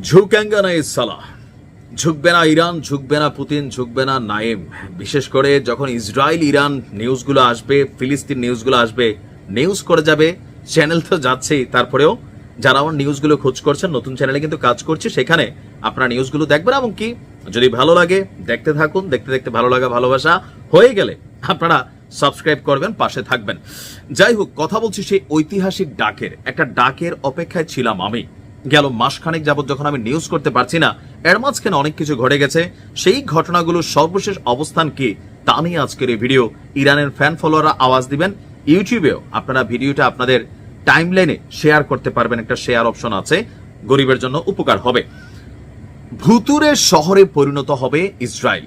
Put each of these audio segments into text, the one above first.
ঝুঁকেঙ্গা না সালাহ, ঝুঁকবে না ইরান, ঝুঁকবে না পুতিন, ঝুঁকবে না নাইম। বিশেষ করে যখন ইসরায়েল ইরান নিউজগুলো আসবে, ফিলিস্তিন নিউজগুলো আসবে, নিউজ করে যাবে। চ্যানেল তো যাচ্ছেই, তারপরেও যারা আমার নিউজগুলো খোঁজ করছেন, নতুন চ্যানেলে কিন্তু কাজ করছে, সেখানে আপনারা নিউজগুলো দেখবেন এবং কি যদি ভালো লাগে দেখতে থাকুন। দেখতে দেখতে ভালো লাগা ভালোবাসা হয়ে গেলে আপনারা সাবস্ক্রাইব করবেন, পাশে থাকবেন। যাই হোক, কথা বলছি সেই ঐতিহাসিক ডাকের, একটা ডাকের অপেক্ষায় ছিলাম আমি। গেল মাসখানেক যাবত যখন আমি নিউজ করতে পারছি না, এর মাঝখানে অনেক কিছু ঘটে গেছে। সেই ঘটনাগুলোর সর্বশেষ অবস্থান কি তা নিয়ে আজকের এই ভিডিও। ইরানের ফ্যান ফলোয়াররা আওয়াজ দিবেন, ইউটিউবেও আপনারা ভিডিওটা আপনাদের টাইমলাইনে শেয়ার করতে পারবেন, একটা শেয়ার অপশন আছে, গরিবের জন্য উপকার হবে। ভুতুরের শহরে পরিণত হবে ইসরায়েল,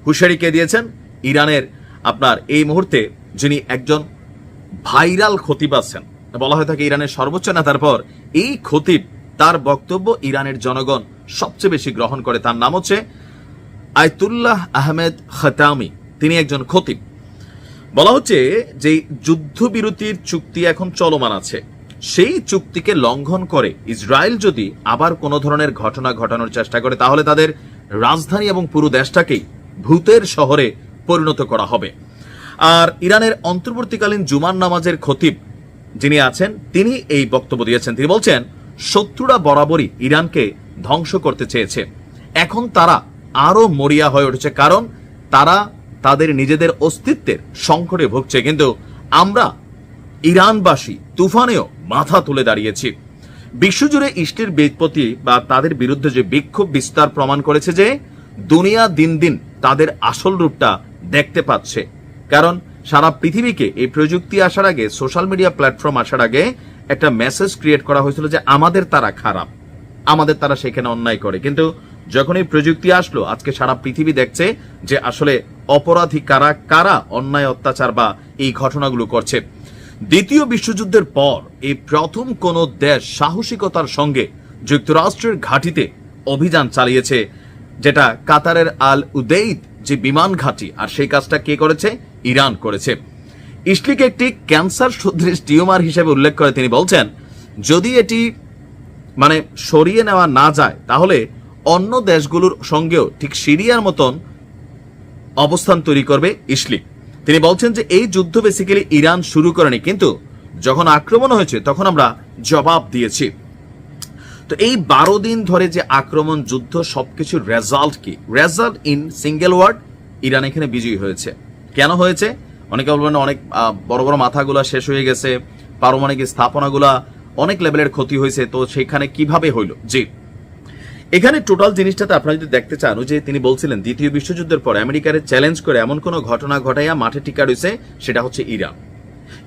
হুঁশিয়ারি কে দিয়েছেন? ইরানের আপনার এই মুহূর্তে যিনি একজন ভাইরাল খতিব আছেন, বলা হয়ে থাকে ইরানের সর্বোচ্চ নেতার পর এই খতিব, তার বক্তব্য ইরানের জনগণ সবচেয়ে বেশি গ্রহণ করে। তার নাম হচ্ছে আয়াতুল্লাহ আহমেদ খাতামি, তিনি একজন খতিব। বলা হচ্ছে যে যুদ্ধবিরতির চুক্তি এখন চলমান আছে, সেই চুক্তিকে লঙ্ঘন করে ইসরায়েল যদি আবার কোনো ধরনের ঘটনা ঘটানোর চেষ্টা করে, তাহলে তাদের রাজধানী এবং পুরো দেশটাকেই ভূতের শহরে পরিণত করা হবে। আর ইরানের অন্তর্বর্তীকালীন জুমার নামাজের খতিব যিনি আছেন, তিনি এই বক্তব্য দিয়েছেন। তিনি বলছেন, শত্রুরা বরাবরই ইরানকে ধ্বংস করতে চেয়েছে, এখন তারা আরো মরিয়া হয়ে উঠেছে, কারণ তারা তাদের নিজেদের অস্তিত্বের সংকটে ভুগছে। কিন্তু আমরা ইরানবাসী তুফানেও মাথা তুলে দাঁড়িয়েছি। বিশ্বজুড়ে ইস্টের বিপত্তি বা তাদের বিরুদ্ধে যে বিক্ষোভ বিস্তার প্রমাণ করেছে যে দুনিয়া দিন দিন তাদের আসল রূপটা দেখতে পাচ্ছে। কারণ সারা পৃথিবীকে এই প্রযুক্তি আসার আগে, সোশ্যাল মিডিয়া প্ল্যাটফর্ম আসার আগে একটা মেসেজ ক্রিয়েট করা হয়েছিল যে আমাদের তারা খারাপ, আমাদের তারা সেখানে অন্যায় করে। কিন্তু যখন এই প্রযুক্তি আসলো, আজকে সারা পৃথিবী দেখছে যে আসলে অপরাধী কারা, কারা অন্যায় অত্যাচার বা এই ঘটনাগুলো করছে। দ্বিতীয় বিশ্বযুদ্ধের পর এই প্রথম কোন দেশ সাহসিকতার সঙ্গে যুক্তরাষ্ট্রের ঘাঁটিতে অভিযান চালিয়েছে, যেটা কাতারের আল উদেইদ যে বিমান ঘাঁটি, আর সেই কাজটা কে করেছে? ইরান করেছে। ইসলিকে একটি ক্যান্সার সদৃশ টিউমার হিসেবে উল্লেখ করে তিনি বলছেন, যদি এটি সরিয়ে নেওয়া না যায়, তাহলে অন্য দেশগুলোর সঙ্গেও ঠিক সিরিয়ার মতন অবস্থান তৈরি করবে ইসলিক। তিনি বলছেন যে এই যুদ্ধ বেসিক্যালি ইরান শুরু করেনি, কিন্তু যখন আক্রমণ হয়েছে তখন আমরা জবাব দিয়েছি। তো এই 12 দিন ধরে যে আক্রমণ, যুদ্ধ, সবকিছুর রেজাল্ট কি? Result in single word, Iran এখানে বিজয়ী হয়েছে। কেন হয়েছে? অনেকে বলবেন অনেক বড় বড় মাথাগুলা শেষ হয়ে গেছে, পারমাণবিক স্থাপনাগুলা অনেক লেভেলের ক্ষতি হয়েছে, তো সেখানে কিভাবে হইল? জি, এখানে টোটাল জিনিসটাতে আপনারা যদি দেখতে চান, যে তিনি বলছিলেন দ্বিতীয় বিশ্বযুদ্ধের পর আমেরিকারে চ্যালেঞ্জ করে এমন কোন ঘটনা ঘটাইয়া মাঠে টিকা রয়েছে, সেটা হচ্ছে ইরান।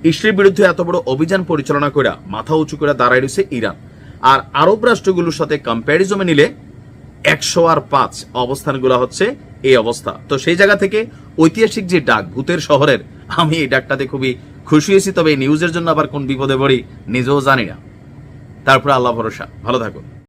ইসরায়েলের বিরুদ্ধে এত বড় অভিযান পরিচালনা করে মাথা উঁচু করে দাঁড়ায় রয়েছে ইরান। আর আরব রাষ্ট্রগুলোর সাথে কম্প্যারিজনে নিলে 105 অবস্থানগুলো হচ্ছে এই অবস্থা। তো সেই জায়গা থেকে ঐতিহাসিক যে ডাক ভূতের শহরের, আমি এই ডাকটাতে খুবই খুশি হয়েছি। তবে এই নিউজের জন্য আবার কোন বিপদে পড়ি নিজেও জানি না। তারপরে আল্লাহ ভরসা, ভালো থাকুন।